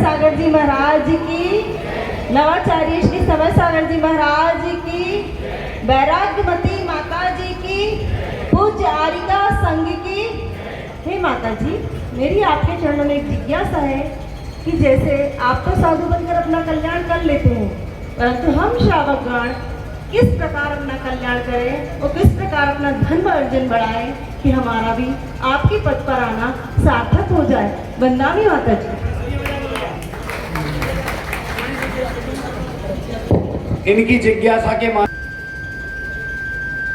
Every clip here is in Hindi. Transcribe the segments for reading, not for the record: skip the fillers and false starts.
सागर जी महाराज की, नवाचार्य श्री समय सागर जी महाराज की, वैराग्यमती माता जी की, पूज्य आरिका संघ की। हे माता जी, मेरी आपके चरणों में एक जिज्ञासा है कि जैसे आप तो साधु बनकर अपना कल्याण कर लेते हैं, परंतु हम श्रावकगण किस प्रकार अपना कल्याण करें और किस प्रकार अपना धर्म अर्जन बढ़ाएं कि हमारा भी आपके पद पर आना सार्थक हो जाए। वंदनामी माता जी। इनकी जिज्ञासा के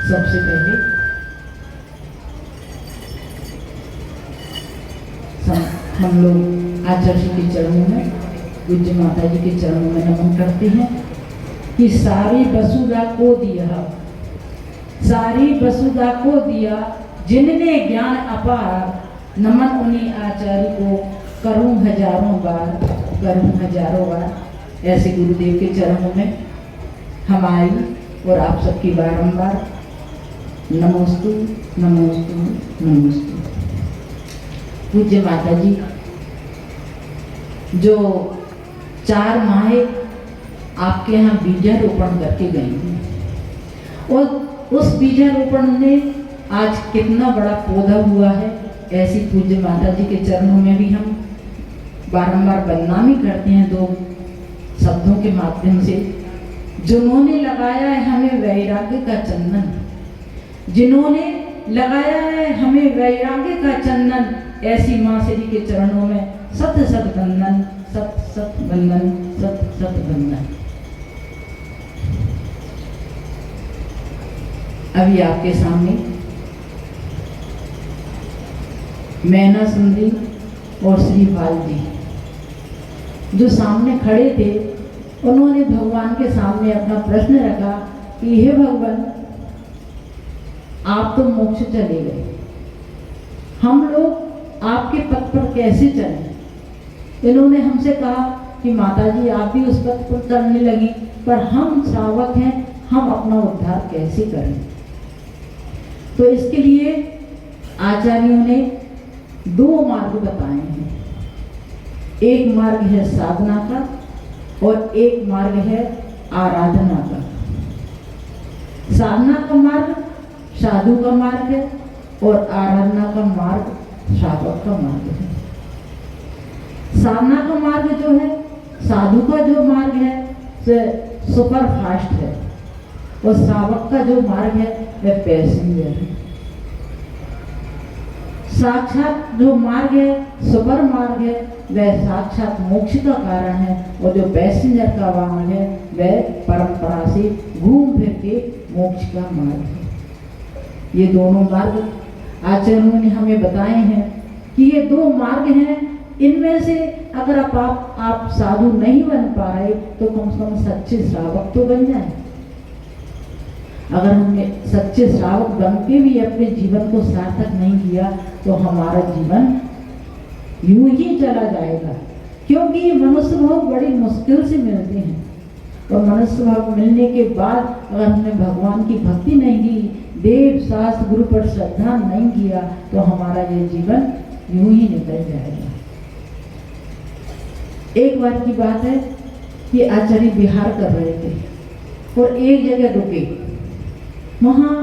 सबसे पहले हम लोग आचार्य के चरणों में, पूज्य माता जी के चरणों में नमन करते हैं कि सारी वसुधा को दिया, सारी वसुधा को दिया जिनने ज्ञान अपार। नमन उन्हीं आचार्य को करूं हजारों बार, करूं हजारों बार। ऐसे गुरुदेव के चरणों में हमारी और आप सबकी बारंबार नमोस्तु नमोस्तु नमोस्तु। पूज्य माता जी जो 4 माह आपके यहाँ बीजारोपण करके गई थी और उस बीजारोपण ने आज कितना बड़ा पौधा हुआ है। ऐसी पूज्य माता जी के चरणों में भी हम बारंबार बदनामी करते हैं 2 शब्दों के माध्यम से। जिन्होंने लगाया है हमें वैराग्य का चंदन, जिन्होंने लगाया है हमें वैराग्य का चंदन, ऐसी माँ श्री के चरणों में सत सत वंदन, सत सत वंदन, सत सत वंदन। अभी आपके सामने मैना सुंदरी और श्रीपाल जी जो सामने खड़े थे, उन्होंने भगवान के सामने अपना प्रश्न रखा कि हे भगवान, आप तो मोक्ष चले गए, हम लोग आपके पथ पर कैसे चलें। इन्होंने हमसे कहा कि माता जी आप भी उस पथ पर चलने लगी, पर हम श्रावक हैं, हम अपना उद्धार कैसे करें। तो इसके लिए आचार्यों ने 2 मार्ग बताए हैं। एक मार्ग है साधना का और एक मार्ग है आराधना का। साधना का मार्ग साधु का मार्ग है और आराधना का मार्ग श्रावक का मार्ग है। साधना का मार्ग जो है, साधु का जो मार्ग है वह सुपर फास्ट है और श्रावक का जो मार्ग है वह पैसेंजर है। साक्षात जो मार्ग है, सुपर मार्ग है, वह साक्षात मोक्ष का कारण है और जो पैसेंजर का मार्ग है वह परंपरा से घूम फिर के मोक्ष का मार्ग है। ये दोनों मार्ग आचार्यों ने हमें बताए हैं कि ये 2 मार्ग हैं। इनमें से अगर आप साधु नहीं बन पाए तो कम से कम सच्चे श्रावक तो बन जाए। अगर हमने सच्चे श्रावक बन के भी अपने जीवन को सार्थक नहीं किया तो हमारा जीवन यूं ही चला जाएगा, क्योंकि मनुष्य भाव बड़ी मुश्किल से मिलते हैं और मनुष्य भाव मिलने के बाद अगर हमने भगवान की भक्ति नहीं की, देव शास्त्र गुरु पर श्रद्धा नहीं किया, तो हमारा ये जीवन यूं ही निकल जाएगा। एक बार की बात है कि आचार्य विहार कर रहे थे और एक जगह रुके। वहां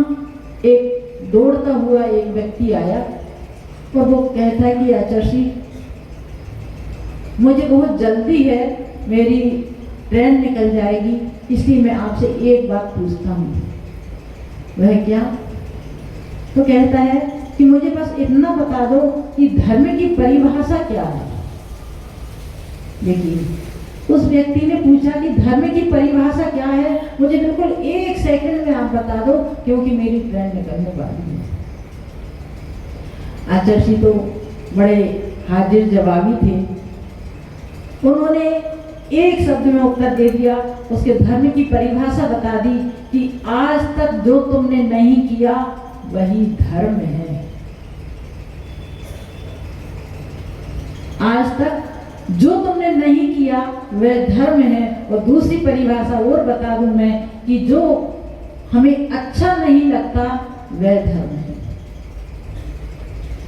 एक दौड़ता हुआ एक व्यक्ति आया और वो कहता है कि आचार्य मुझे बहुत जल्दी है, मेरी ट्रेन निकल जाएगी, इसलिए मैं आपसे एक बात पूछता हूँ। वह क्या? तो कहता है कि मुझे बस इतना बता दो कि धर्म की परिभाषा क्या है। देखिए, उस व्यक्ति ने पूछा कि धर्म की परिभाषा क्या है, मुझे बिल्कुल 1 सेकंड में आप बता दो, क्योंकि मेरी ट्रेन निकलने वाली है। आचार्य तो बड़े हाजिर जवाबी थे। उन्होंने एक शब्द में उत्तर दे दिया, उसके धर्म की परिभाषा बता दी कि आज तक जो तुमने नहीं किया वही धर्म है। आज तक जो तुमने नहीं किया वह धर्म है। और दूसरी परिभाषा और बता दूं मैं कि जो हमें अच्छा नहीं लगता वह धर्म है।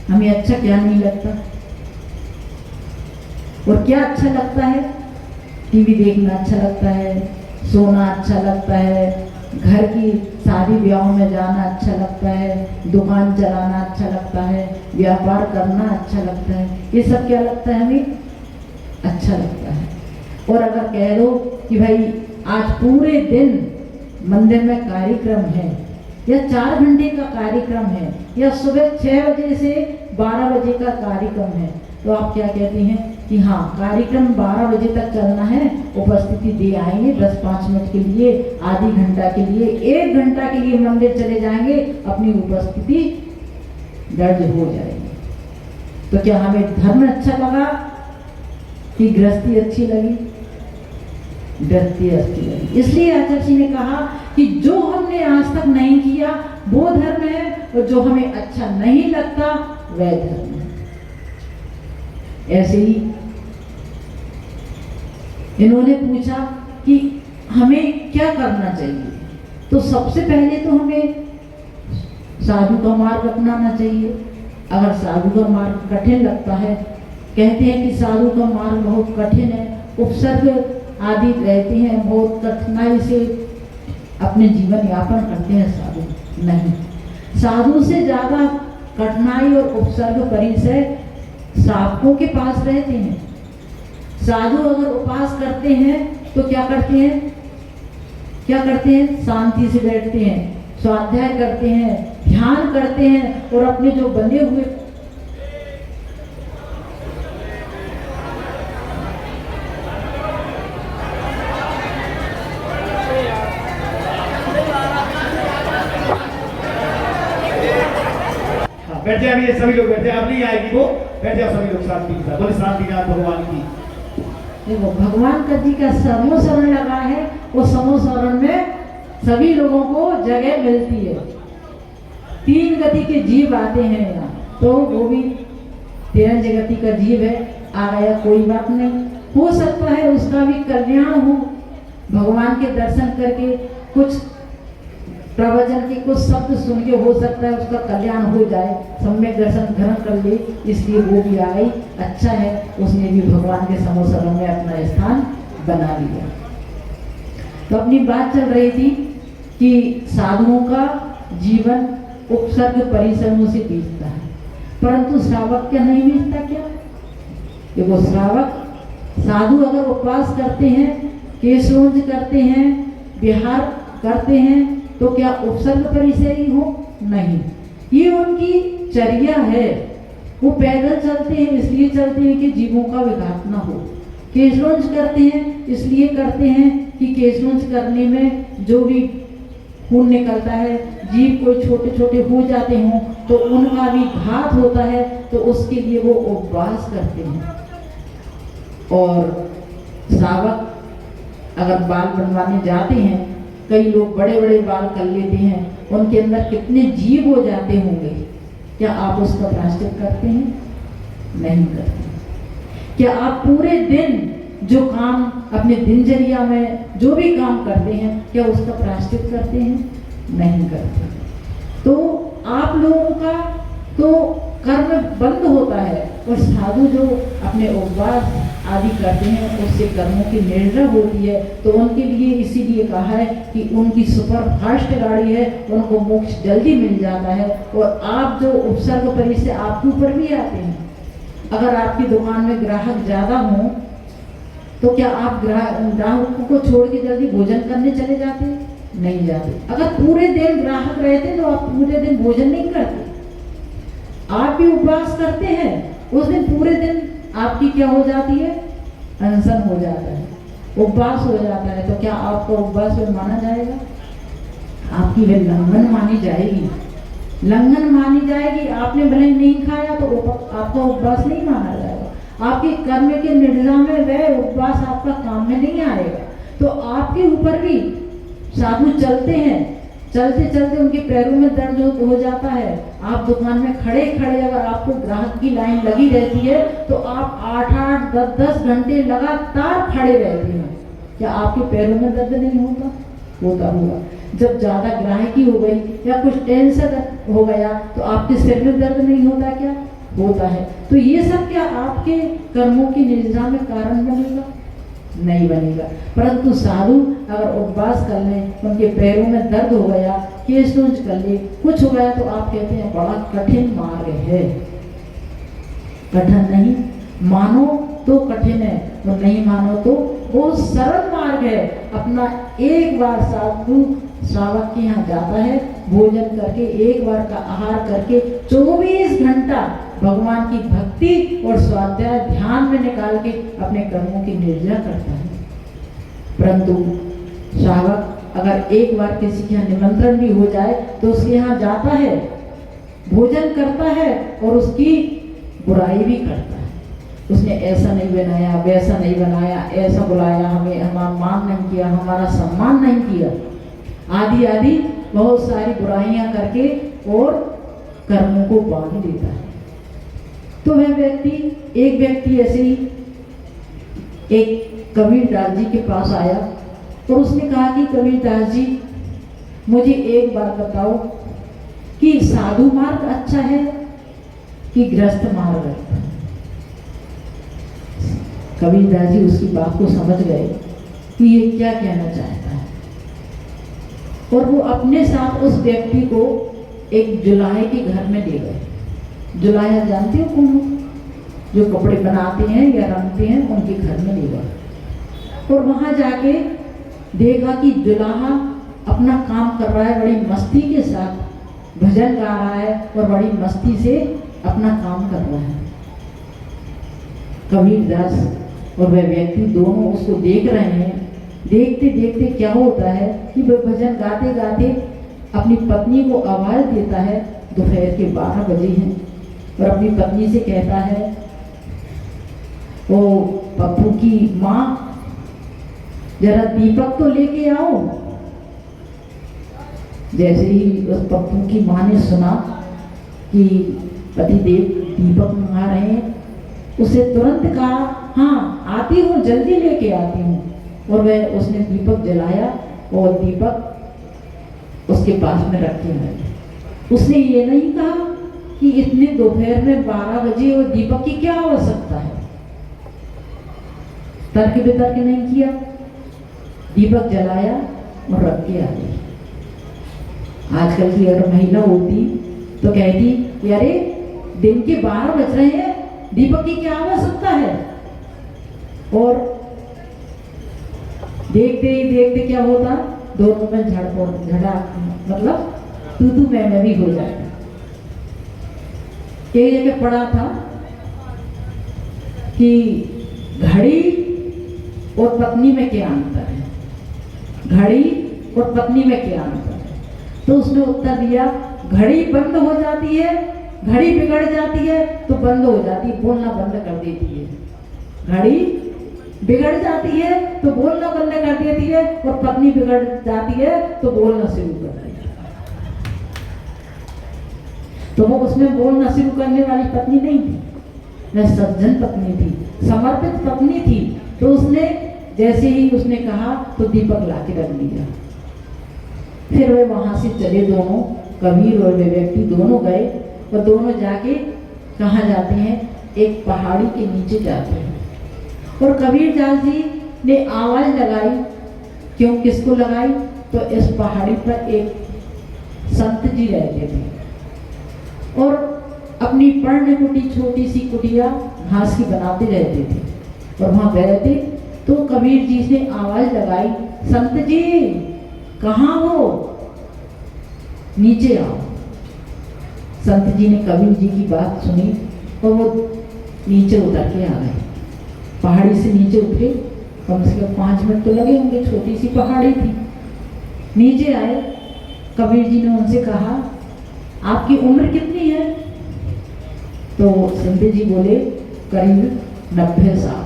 हमें अच्छा क्या नहीं लगता? और क्या अच्छा लगता है? टीवी देखना अच्छा लगता है, सोना अच्छा लगता है, घर की शादी ब्याह में जाना अच्छा लगता है, दुकान चलाना अच्छा लगता है, व्यापार करना अच्छा लगता है। ये सब क्या लगता है हमें? अच्छा लगता है। और अगर कह दो कि भाई आज पूरे दिन मंदिर में कार्यक्रम है या 4 घंटे का कार्यक्रम है या सुबह 6 बजे से 12 बजे का कार्यक्रम है, तो आप क्या कहते हैं कि हाँ कार्यक्रम 12 बजे तक चलना है, उपस्थिति दे आएंगे 10-5 मिनट के लिए, आधी घंटा के लिए, 1 घंटा के लिए मंदिर चले जाएंगे, अपनी उपस्थिति दर्ज हो जाएगी। तो क्या हमें धर्म अच्छा लगा कि गृहस्थी अच्छी लगी? गृहस्थी अच्छी लगी। इसलिए आचार्य जी ने कहा कि जो हमने आज तक नहीं किया वो धर्म है, और जो हमें अच्छा नहीं लगता वह धर्म है। ऐसे ही इन्होंने पूछा कि हमें क्या करना चाहिए, तो सबसे पहले तो हमें साधु का मार्ग अपनाना चाहिए। अगर साधु का मार्ग कठिन लगता है, कहते हैं कि साधु का मार्ग बहुत कठिन है, उपसर्ग आदि रहते हैं, बहुत कठिनाई से अपने जीवन यापन करते हैं साधु। नहीं, साधु से ज्यादा कठिनाई और उपसर्ग परिचय साधकों के पास रहते हैं। साधु अगर उपास करते हैं तो क्या करते हैं? क्या करते हैं? शांति से बैठते हैं, स्वाध्याय करते हैं, ध्यान करते हैं, और अपने जो बंधे हुए बैठ जाए। ये सभी लोग बैठे, अब नहीं आएगी वो, बैठ जाओ सभी लोग शांति के साथ। बोले शांतिनाथ भगवान की। देखो भगवान का जी का समोसरण लगा है, वो समोसरण में सभी लोगों को जगह मिलती है। 3 गति के जीव आते हैं यहाँ, तो वो भी 13 गति का जीव है, आ गया कोई बात नहीं, हो सकता है उसका भी कल्याण हो। भगवान के दर्शन करके कुछ प्रवचन के कुछ शब्द सुन के हो सकता है उसका कल्याण हो जाए, सम्यक दर्शन ग्रहण कर ले, इसलिए वो भी आ गई। अच्छा है, उसने भी भगवान के समोसरण में अपना स्थान बना लिया। तो अपनी बात चल रही थी कि साधुओं का जीवन उपसर्ग परिश्रमों से बीतता है, परंतु श्रावक क्या नहीं बीतता? क्या देखो, श्रावक साधु अगर उपवास करते हैं, केशरोंज करते हैं, विहार करते हैं, तो क्या उपसर्ग परिचय ही हो? नहीं, ये उनकी चर्या है। वो पैदल चलते हैं, इसलिए चलते हैं कि जीवों का विघात न हो। केशरोंज करते हैं, इसलिए करते हैं कि केशरोंज करने में जो भी खून निकलता है, जीव कोई छोटे छोटे हो जाते हों तो उनका भी घात होता है, तो उसके लिए वो उपवास करते हैं। और श्रावक अगर बाल बनवाने जाते हैं, कई लोग बड़े बड़े बाल कर लेते हैं, उनके अंदर कितने जीव हो जाते होंगे, क्या आप उसका प्रायश्चित करते हैं? नहीं करते। क्या आप पूरे दिन जो काम अपने दिनचर्या में जो भी काम करते हैं, क्या उसका प्रायश्चित करते हैं? नहीं करते। तो आप लोगों का तो कर्म बंद होता है, और साधु जो अपने उपवास आदि करते हैं उससे कर्मों की निर्णय होती है। तो उनके लिए इसीलिए कहा है कि उनकी सुपर फास्ट गाड़ी है, उनको मोक्ष जल्दी मिल जाता है। और आप जो उपसर्ग परिचय आपके ऊपर भी आते हैं। अगर आपकी दुकान में ग्राहक ज्यादा हो तो क्या आप ग्राहकों को छोड़ के जल्दी भोजन करने चले जाते हैं? नहीं जाते। अगर पूरे दिन ग्राहक रहते तो आप पूरे दिन भोजन नहीं करते, आप भी उपवास करते हैं, उस दिन पूरे दिन आपकी क्या हो जाती है? अनशन हो जाता है, उपवास हो जाता है। तो क्या आपका उपवास में माना जाएगा? आपकी वे लंघन मानी जाएगी, लंघन मानी जाएगी। आपने भले नहीं खाया तो आपका उपवास नहीं माना जाएगा। आपके कर्म के निर्णय में वह उपवास आपका काम में नहीं आएगा। तो आपके ऊपर भी साधु चलते हैं, चलते चलते उनके पैरों में दर्द हो जाता है। आप दुकान में खड़े खड़े अगर आपको ग्राहक की लाइन लगी रहती है तो आप 8-8, 10-10 घंटे लगातार खड़े रहते हैं, क्या आपके पैरों में दर्द नहीं होगा? होता होगा। जब ज्यादा ग्राहकी हो गई या कुछ टेंशन हो गया तो आपके सिर में दर्द नहीं होता? क्या होता है। तो ये सब क्या आपके कर्मों की निर्जरा में कारण बनेगा? नहीं बनेगा। परंतु साधु अगर उपवास कर लें, उनके पैरों में दर्द हो गया, केस नोच कर ले, कुछ हो गया, तो आप कहते हैं बड़ा कठिन मार्ग है। कठिन नहीं, मानो तो कठिन है और नहीं मानो तो वो सरल मार्ग है। अपना एक बार साधु श्रावक के यहाँ जाता है, भोजन करके एक बार का आहार करके 24 घंटा भगवान की भक्ति और स्वाध्याय ध्यान में निकाल के अपने कर्मों की निर्जरा करता है। परंतु श्रावक अगर एक बार किसी के यहाँ निमंत्रण भी हो जाए तो उसके यहाँ जाता है, भोजन करता है और उसकी बुराई भी करता है। उसने ऐसा नहीं बनाया, वैसा नहीं बनाया, ऐसा बुलाया हमें, हमारा मान नहीं किया, हमारा सम्मान नहीं किया, आदि आदि बहुत सारी बुराइयां करके और कर्मों को बांध देता है। तो वह व्यक्ति, एक व्यक्ति ऐसे ही एक कबीरदास जी के पास आया और उसने कहा कि कबीरदास जी, मुझे एक बात बताओ कि साधु मार्ग अच्छा है कि गृहस्थ मार्ग अच्छा है? कबीरदास जी उसकी बात को समझ गए कि ये क्या कहना चाहता है, और वो अपने साथ उस व्यक्ति को एक जुलाहे के घर में ले गए। जुलाहा जानते हो कौन? जो कपड़े बनाते हैं या रंगते हैं, उनके घर में ले गए और वहां जाके देखा कि जुलाहा अपना काम कर रहा है, बड़ी मस्ती के साथ भजन गा रहा है और बड़ी मस्ती से अपना काम कर रहा है। कबीरदास और वह व्यक्ति दोनों उसको देख रहे हैं। देखते देखते क्या होता है कि वह भजन गाते गाते अपनी पत्नी को आवाज देता है। दोपहर के 12 बजे हैं और अपनी पत्नी से कहता है, ओ पप्पू की माँ, जरा दीपक तो लेके आओ। जैसे ही उस पप्पू की माँ ने सुना कि पतिदेव दीपक मंगा रहे हैं, उसे तुरंत कहा, हाँ आती हूँ, जल्दी लेके आती हूँ। और वह उसने दीपक जलाया और दीपक उसके पास में रखे हैं। उसने ये नहीं कहा कि इतने दोपहर में 12 बजे और दीपक की क्या आवश्यकता है, तर्क वितर्क नहीं किया, दीपक जलाया और रख के आ गई। आजकल की अगर महिला होती तो कहती कि अरे दिन के 12 बज रहे हैं, दीपक की क्या आवश्यकता है। और देखते ही देखते क्या होता, दोनों में झड़ा मतलब तू मैं भी हो जाता। एक जगह पढ़ा था कि घड़ी और पत्नी में क्या अंतर है, घड़ी और पत्नी में क्या अंतर है। तो उसने उत्तर दिया, घड़ी बंद हो जाती है, घड़ी बिगड़ जाती है तो बंद हो जाती है, बोलना बंद कर देती है। घड़ी बिगड़ जाती है तो बोलना बंद कर देती है, और पत्नी बिगड़ जाती है तो बोलना शुरू कर देती है। तो वो उसमें बोलना शुरू करने वाली पत्नी नहीं थी, वह सज्जन पत्नी थी, समर्पित पत्नी थी। तो उसने जैसे ही उसने कहा तो दीपक लाके रख दिया। फिर वे वहां से चले दोनों, कबीर और वे व्यक्ति दोनों गए और दोनों जाके कहाँ जाते हैं, एक पहाड़ी के नीचे जाते हैं। और कबीरदास जी ने आवाज लगाई, क्यों किसको लगाई, तो इस पहाड़ी पर एक संत जी रहते थे और अपनी पर्ण कुटी, छोटी सी कुटिया घास की बनाते रहते थे और वहां बैठे। तो कबीर जी ने आवाज लगाई, संत जी कहाँ हो, नीचे आओ। संत जी ने कबीर जी की बात सुनी और वो नीचे उतर के आ गए। पहाड़ी से नीचे उतरे, कम से कम 5 मिनट तो लगे होंगे, छोटी सी पहाड़ी थी। नीचे आए, कबीर जी ने उनसे कहा, आपकी उम्र कितनी है। तो संत जी बोले, करीब 90 साल।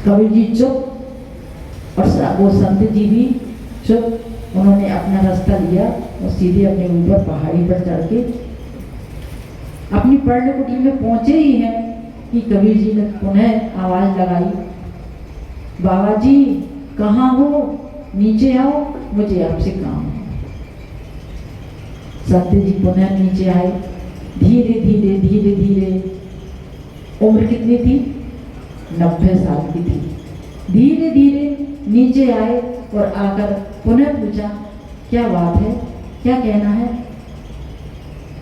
कबीर जी चुप और वो संत जी भी चुप। उन्होंने अपना रास्ता लिया और सीधे अपने ऊपर पहाड़ी पर चढ़ के अपनी पर्ण कुटी में पहुंचे ही हैं कि कबीर जी ने पुनः आवाज लगाई, बाबा जी कहाँ हो, नीचे आओ, मुझे आपसे काम है। संत जी पुनः नीचे आए धीरे धीरे धीरे धीरे, उम्र कितनी थी? 90 साल की थी। धीरे धीरे नीचे आए और आकर पुनः पूछा, क्या बात है, क्या कहना है?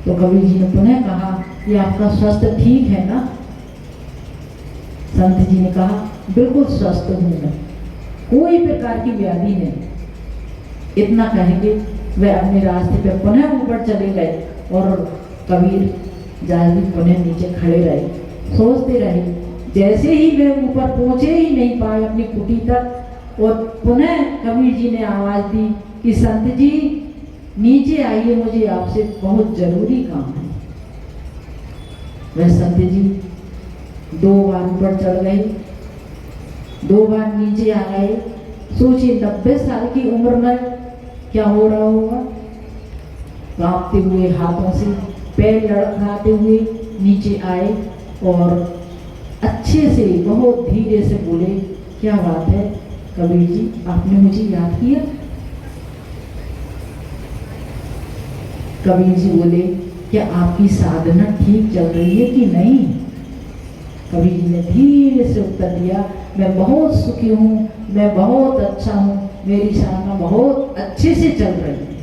तो कबीर जी ने पुनः कहा कि आपका स्वास्थ्य ठीक है ना? संत जी ने कहा, बिल्कुल स्वस्थ हूं मैं, कोई प्रकार की व्याधि नहीं। इतना कहेंगे वह अपने रास्ते पर पुनः ऊपर चले गए और कबीर जाजी पुनः नीचे खड़े रहे, सोचते रहे। जैसे ही वे ऊपर पहुंचे ही नहीं पाए अपनी कुटी तक, और पुनः कबीर जी ने आवाज दी कि संत जी नीचे आइए, मुझे आपसे बहुत जरूरी काम है। वह संत जी 2 बार ऊपर चढ़ गए, 2 बार नीचे आ गए। सोचिए 90 साल की उम्र में क्या हो रहा होगा। कांपते हुए हाथों से पैर लड़खड़ाते हुए नीचे आए और अच्छे से बहुत धीरे से बोले, क्या बात है कबीर जी, आपने मुझे याद किया? कबीर जी बोले, क्या आपकी साधना ठीक चल रही है कि नहीं? कबीर जी ने धीरे से उत्तर दिया, मैं बहुत सुखी हूँ, मैं बहुत अच्छा हूँ, मेरी साधना बहुत अच्छे से चल रही है।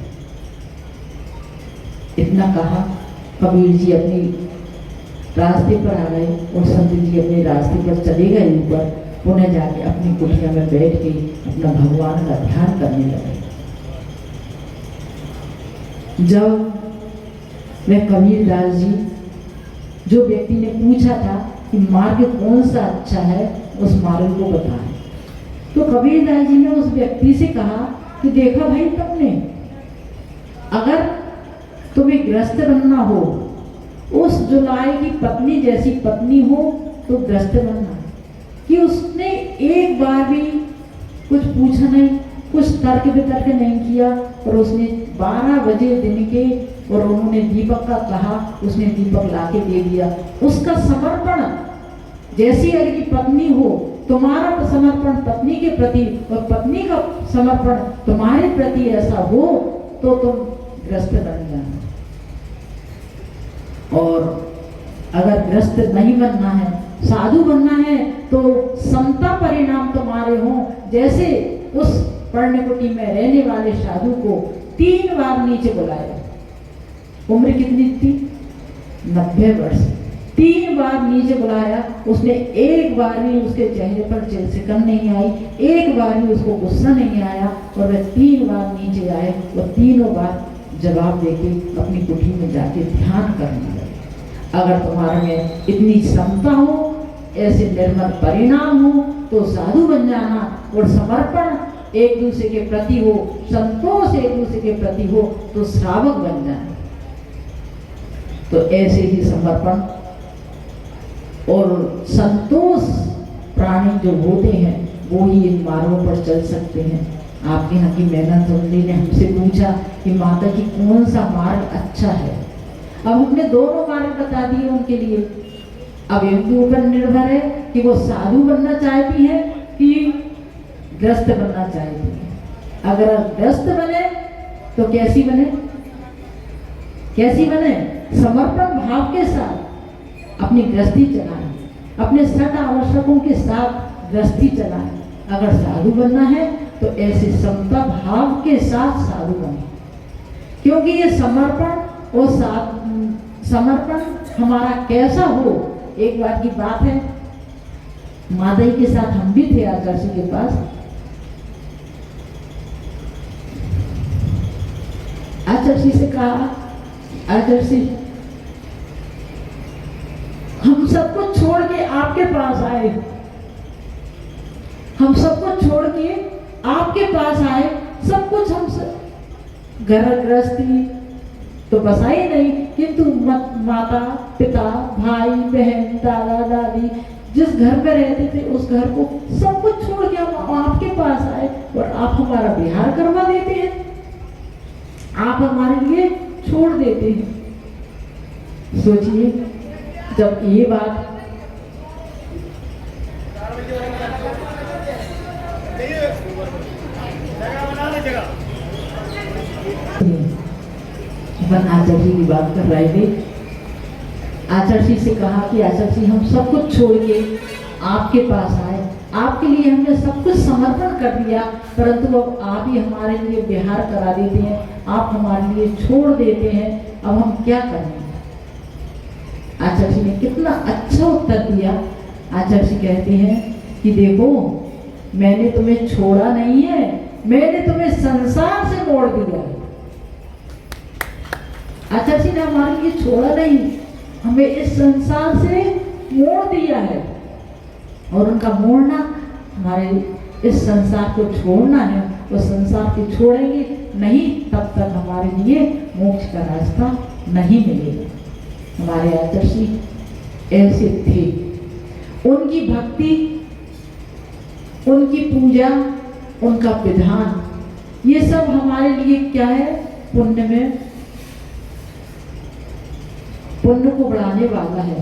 इतना कहा कबीर जी अपनी रास्ते पर आ गए और संत जी अपने रास्ते पर चले गए ऊपर। पुनः जाके अपनी कुटिया में बैठ के अपना भगवान का ध्यान करने लगे। जब वह कबीरदास जी, जो व्यक्ति ने पूछा था कि मार्ग कौन सा अच्छा है, उस मार्ग को बताएं, तो कबीरदास जी ने उस व्यक्ति से कहा कि देखा भाई, तुमने अगर तुम्हें गृहस्थ बनना हो, उस जुलाई की पत्नी जैसी पत्नी हो तो गृहस्थ बनना। कि उसने एक बार भी कुछ पूछा नहीं, कुछ तर्क वितर्क नहीं किया, और उसने 12 बजे दिन के, और उन्होंने दीपक का कहा, उसने दीपक लाके दे दिया। उसका समर्पण जैसी अगर की पत्नी हो, तुम्हारा समर्पण पत्नी के प्रति और पत्नी का समर्पण तुम्हारे प्रति ऐसा हो तो तुम ग्रस्त बन जाना। और अगर ग्रस्त नहीं बनना है, साधु बनना है, तो समता परिणाम तुम्हारे हों। जैसे उस पर्णकुटी में रहने वाले साधु को 3 बार नीचे बुलाया। उम्र कितनी थी? 90 वर्ष। 3 बार नीचे बुलाया। उसने एक बार भी उसके चेहरे पर चिलसिकन नहीं आई, एक बार भी उसको गुस्सा नहीं आया, और वह 3 बार नीचे आए और तीनों बार जवाब देके अपनी कुटी में जाके ध्यान करने लगे। अगर तुम्हारे में इतनी क्षमता हो, ऐसे निर्मल परिणाम हो, तो साधु बन जाना, और समर्पण एक दूसरे के प्रति हो, संतोष एक दूसरे के प्रति हो, तो श्रावक बन जाना। तो ऐसे ही समर्पण और संतोष प्राणी जो होते हैं, वो ही इन मार्गों पर चल सकते हैं। आपके यहाँ की मेहनत सुनने ने हमसे पूछा कि माता जी कौन सा मार्ग अच्छा है। अब हमने दोनों मार्ग बता दिए उनके लिए। अब इनके ऊपर निर्भर है कि वो साधु बनना चाहती है कि ग्रस्त बनना चाहती है। अगर ग्रस्त बने तो कैसी बने? कैसी बने? समर्पण भाव के साथ अपनी गृहस्थी चलाएं, अपने सट आवश्यकों के साथ गृहस्थी चलाएं। अगर साधु बनना है तो ऐसे समता भाव के साथ साधु बने, क्योंकि ये समर्पण और समर्पण हमारा कैसा हो। एक बार की बात है, माता जी के साथ हम भी थे आदर्शी के पास। आदर्शी से कहा, आदर्शी हम सब कुछ छोड़ के आपके पास आए, हम सब कुछ छोड़ के आपके पास आए। सब कुछ हम सब घर गृहस्थी तो बसा ही नहीं, किंतु माता पिता भाई बहन दादा दादी जिस घर में रहते थे उस घर को सब कुछ छोड़ के हम आपके पास आए, और आप हमारा बिहार करवा देते हैं, आप हमारे लिए छोड़ देते हैं। सोचिए जब ये बात अपन आचार्य की बात कर रहे थे आचार्य जी से कहा कि आचार्य जी हम सब कुछ छोड़ के आपके पास आए, आपके लिए हमने सब कुछ समर्पण कर दिया, परंतु अब आप ही हमारे लिए विहार करा देते हैं, आप हमारे लिए छोड़ देते हैं, अब हम क्या करें। आचार्य जी ने कितना अच्छा उत्तर दिया। आचार्य जी कहते हैं कि देखो मैंने तुम्हें छोड़ा नहीं है, मैंने तुम्हें संसार से मोड़ दिया है। आचार्य जी ने हमारे लिए छोड़ा नहीं, हमें इस संसार से मोड़ दिया है, और उनका मोड़ना हमारे इस संसार को छोड़ना है। वो संसार को छोड़ेंगे नहीं तब तक हमारे लिए मोक्ष का रास्ता नहीं मिलेगा। हमारे आचार्य जी ऐसे थे, उनकी भक्ति, उनकी पूजा, उनका विधान, ये सब हमारे लिए क्या है, पुण्य में, पुण्य को बढ़ाने वाला है।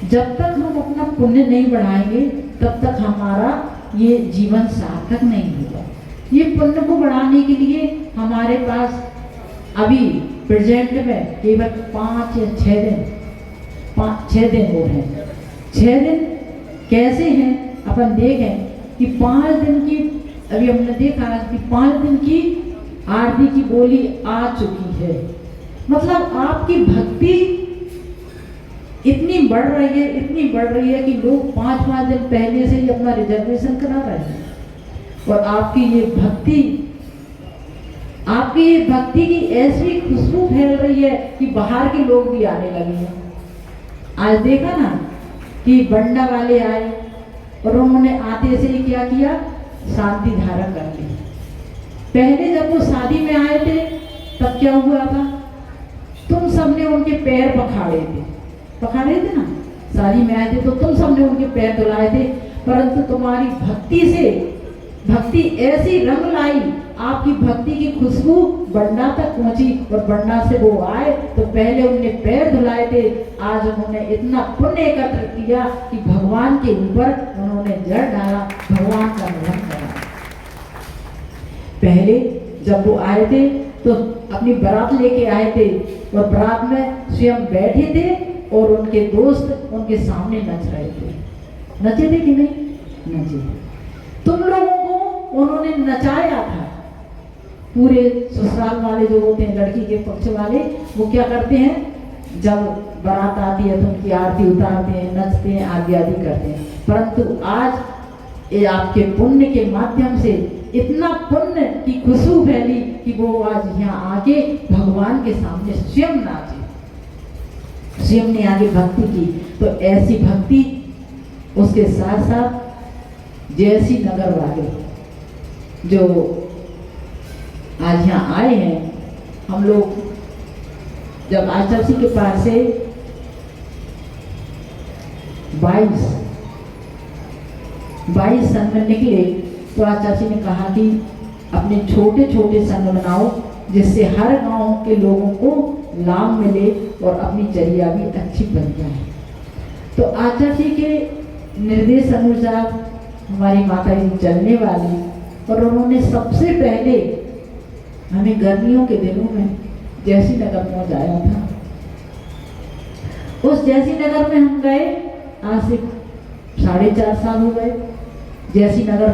जब तक हम अपना पुण्य नहीं बढ़ाएंगे तब तक हमारा ये जीवन सार्थक नहीं होगा। ये पुण्य को बढ़ाने के लिए हमारे पास अभी प्रेजेंट में केवल 5 या 6 दिन, 6 दिन हो रहे हैं। 6 दिन कैसे हैं, अपन देखें कि 5 दिन की, अभी हमने देखा कि 5 दिन की आरती की बोली आ चुकी है। मतलब आपकी भक्ति इतनी बढ़ रही है, इतनी बढ़ रही है कि लोग 5-5 दिन पहले से ही अपना रिजर्वेशन करा रहे हैं। और आपकी ये भक्ति की ऐसी खुशबू फैल रही है कि बाहर के लोग भी आने लगे हैं। आज देखा ना कि बंडा वाले आए और उन्होंने आते से ही क्या किया, शांति धारण कर ली। पहले जब वो शादी में आए थे तब क्या हुआ था, तुम सबने उनके पैर पखाड़े थे ना, शादी में आए थे तो तुम सबने उनके पैर धुलाए थे, परंतु तुम्हारी भक्ति ऐसी रंग लाई, आपकी भक्ति की खुशबू बंडा तक पहुंची, और बंडा से वो आए तो पहले उनने पैर धुलाए थे, आज उन्होंने इतना पुण्य एकत्र किया कि भगवान के ऊपर उन्होंने जड़ डाला, भगवान का नमन करा। पहले जब वो आए थे तो अपनी बारात लेके आए थे, और बारात में स्वयं बैठे थे और उनके दोस्त उनके सामने नच रहे थे। नचे थे कि नहीं? नचे। तुम लोगों को उन्होंने नचाया था। पूरे ससुराल वाले जो होते हैं, लड़की के पक्ष वाले, वो क्या करते हैं, जब बारात आती है तो उनकी आरती उतारते हैं, नचते हैं, आदि आदि करते हैं। परंतु आज ये आपके पुण्य के माध्यम से इतना पुण्य की खुशबू फैली कि वो आज यहाँ आके भगवान के सामने स्वयं नाचे, स्वयं ने आगे भक्ति की। तो ऐसी भक्ति, उसके साथ साथ जैसी नगर वाले जो आज यहाँ आए हैं, हम लोग जब आचार्य जी के पास से 22 संघ में निकले तो आचार्य जी ने कहा कि अपने छोटे छोटे संघ बनाओ, जिससे हर गांव के लोगों को लाभ मिले और अपनी चर्या भी अच्छी बन जाए। तो आचार्य जी के निर्देश अनुसार हमारी माता जी चलने वाली, और उन्होंने सबसे पहले हमें गर्मियों के दिनों में जैसी नगर पहुंचाया था। उस जैसी नगर में हम गए, आज से 4.5 साल हो गए। जैसी नगर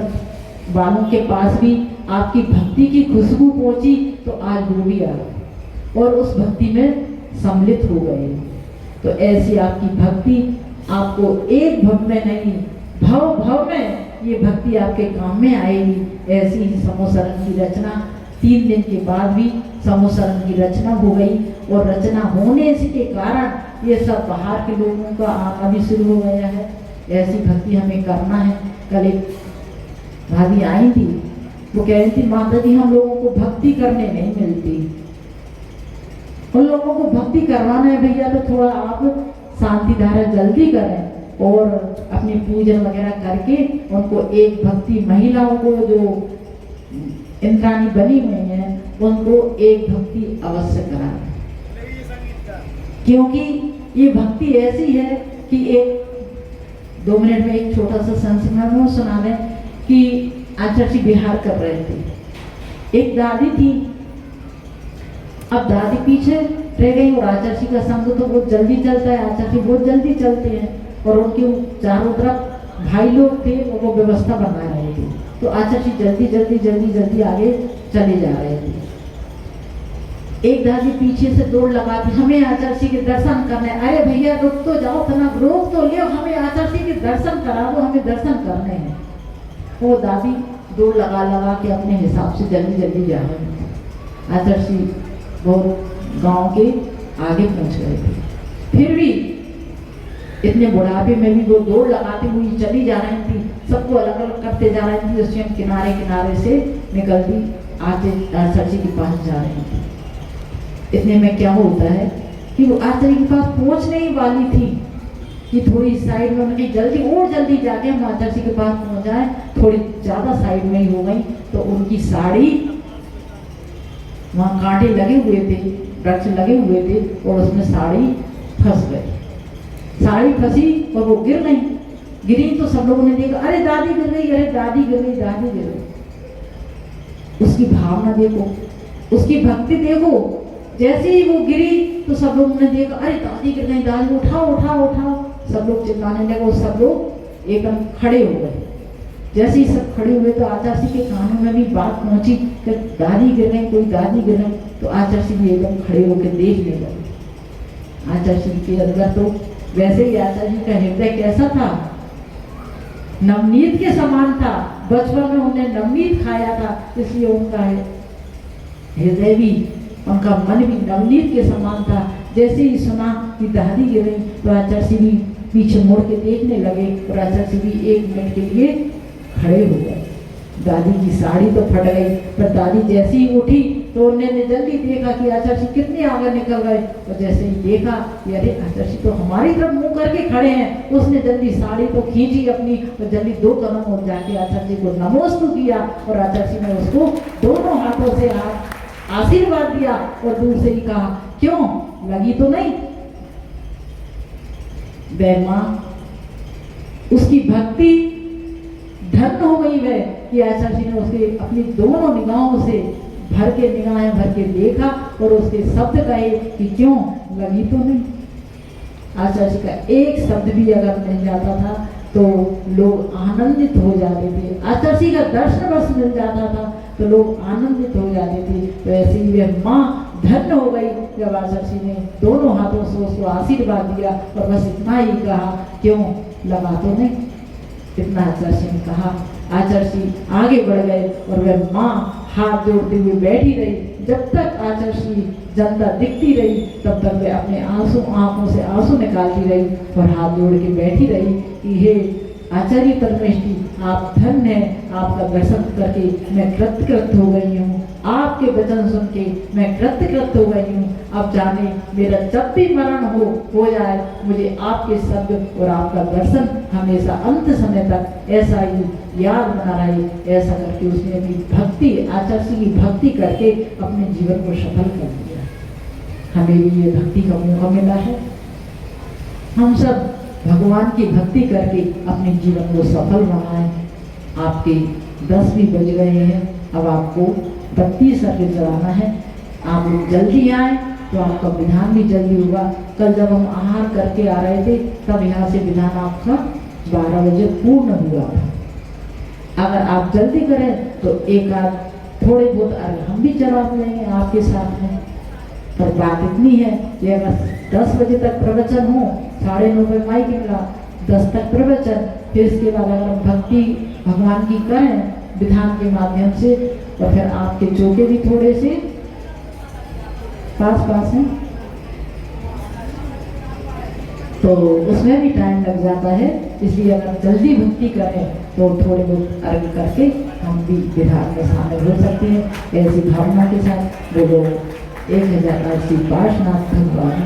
वालों के पास भी आपकी भक्ति की खुशबू पहुंची तो आज वो भी आ गए और उस भक्ति में सम्मिलित हो गए। तो ऐसी आपकी भक्ति आपको एक भव में नहीं, भव भव में ये भक्ति आपके काम में आएगी। ऐसी ही समूहशरण की रचना 3 दिन के बाद भी समूहशरण की रचना हो गई, और रचना होने के कारण ये सब बाहर के लोगों का आना भी शुरू हो गया है। ऐसी भक्ति हमें करना है। कल एक भाभी आई थी, वो कह रही थी, माता जी हम लोगों को भक्ति करने नहीं मिलती, उन लोगों को भक्ति करवाना है भैया तो थोड़ा आप शांति धारा जल्दी करें और अपनी पूजन वगैरह करके उनको एक भक्ति, महिलाओं को जो इंद्राणी बनी हुई हैं उनको एक भक्ति अवश्य कराएं, क्योंकि ये भक्ति ऐसी है कि 2 मिनट में एक छोटा सा संस्मरण सुना दें कि आचार्य जी बिहार कर रहे थे। एक दादी थी, अब दादी पीछे रह गई। और आचार्य का संग तो बहुत जल्दी चलता है, आचार्य बहुत जल्दी चलते हैं। और उनके चारों तरफ भाई लोग थे और वो व्यवस्था बना रहे थे, तो आचार्य जल्दी जल्दी जल्दी जल्दी आगे चले जा रहे थे। एक दादी पीछे से दौड़ लगाती, हमें आचार्य के दर्शन करने। अरे भैया रुक तो जाओ, तना रोक तो लियो, हमें आचार्य के दर्शन करा दो, हमें दर्शन करने हैं। वो दादी दौड़ लगा लगा के अपने हिसाब से जल्दी जल्दी जा रहे थे। आचार्य बहुत गांव के आगे पहुंच गए थे, फिर भी इतने बुढ़ापे में भी वो दौड़ लगाती हुई चली जा रही थी, सबको अलग अलग करते जा रही थी। उसमें किनारे किनारे से निकलती आचार्य के पास जा रही थी। इतने में क्या होता है कि वो आचार्य के पास पहुंचने ही वाली थी कि थोड़ी साइड में उनकी जल्दी और जल्दी जाके हम आचार्य के पास पहुंच जाए, थोड़ी ज्यादा साइड में ही हो गई तो उनकी साड़ी, वहां कांटे लगे हुए थे, वृक्ष लगे हुए थे और उसमें साड़ी फंस गई। साड़ी फंसी और वो गिर गई। गिरी तो सब लोगों ने देखा, अरे दादी गिर गई, अरे दादी गिर गई, दादी गिर गई। उसकी भावना देखो, उसकी भक्ति देखो। जैसे ही वो गिरी तो सब लोगों ने देखा, अरे दादी गिर गई, दादी उठाओ उठाओ उठाओ। सब लोग चिल्लाने लगे और सब लोग एकदम खड़े हो गए। जैसे ही सब खड़े हुए तो आचार्य के कानों में भी बात पहुंची कि दादी गिर गई, कोई दादी गिर गई। तो आचार्य भी एकदम खड़े होकर देखने लगे। आचार्य के अंदर तो वैसे ही आचार्य का हृदय कैसा था, नवनीत के समान था। बचपन में उन्हें नवनीत खाया था, इसलिए उनका हृदय भी, उनका मन भी नवनीत के समान था। जैसे ही सुना कि दादी गिर गई तो आचार्य भी पीछे मुड़ के देखने लगे और आचार्य भी 1 मिनट के लिए खड़े हो गए। दादी की साड़ी तो फट गई, पर दादी जैसे ही उठी तो उन्होंने जल्दी देखा कि आचार्य कितने आगे निकल गए। और जैसे ही देखा कि अरे आचार्य तो हमारी तरफ मुंह करके खड़े हैं, उसने जल्दी साड़ी तो खींची अपनी और जल्दी 2 कदम और जाके आचार्य को नमोस्तु किया। और आचार्य ने उसको दोनों हाथों से आशीर्वाद दिया और दूर से ही कहा, क्यों लगी तो नहीं? वह माँ, उसकी भक्ति धन्य हो गई वह कि आचार्य ने उसके अपनी दोनों निगाहों से निगाहें भर के देखा और उसके शब्द कहे कि क्यों लगी तो नहीं। आचार्य का एक शब्द भी अगर मिल जाता था तो लोग आनंदित हो जाते थे। आचार्य का दर्शन बस मिल जाता था तो लोग आनंदित हो जाते थे। तो ऐसे ही वह माँ धन्य हो गई जब आचार्य ने दोनों हाथों से उसको आशीर्वाद दिया और बस इतना ही कहा, क्यों लगा तो नहीं? इतना आचार्य ने कहा। आचार्य आगे बढ़ गए और वह माँ हाथ जोड़ते हुए बैठी रही। जब तक आचार्य जनता दिखती रही तब तक वह अपने आंखों से आंसू निकालती रही और हाथ जोड़ के बैठी रही कि हे आचार्य परमेष्ठी, आप धन्य हैं, आपका दर्शन करके मैं कृतकृत हो गई हूँ, आपके वचन सुन के मैं कृतकृत हो गई हूँ। अब जाने मेरा जब भी मरण हो जाए, मुझे आपके शब्द और आपका दर्शन हमेशा अंत समय तक ऐसा ही याद बना रहे। ऐसा करके उसने भी भक्ति, आचार्य की भक्ति करके अपने जीवन को सफल कर दिया। हमें भी ये भक्ति का मौका मिला है। हम सब भगवान की भक्ति करके अपने जीवन को सफल बनाएं। आपके 10 भी बज गए हैं, अब आपको 32 सर्किट चलाना है। आप लोग जल्दी आए तो आपका विधान भी जल्दी होगा। कल जब हम आहार करके आ रहे थे तब यहाँ से विधान आपका 12 बजे पूर्ण हुआ था। अगर आप जल्दी करें तो एक आध थोड़े बहुत हम भी चला लेंगे आपके साथ में। पर बात इतनी है कि अगर 10 बजे तक प्रवचन हो, 9:30 पे माइक मिला, 10 तक प्रवचन, फिर इसके बाद अगर भक्ति भगवान की करें विधान के माध्यम से, और फिर आपके चौके भी थोड़े से पास हैं तो उसमें भी टाइम लग जाता है। इसलिए अगर जल्दी भक्ति करें तो थोड़े बहुत अर्घ करके हम भी विधान में शामिल हो सकते हैं। ऐसी भावना के साथ बोलो 1080 पार्श्वनाथ भगवान।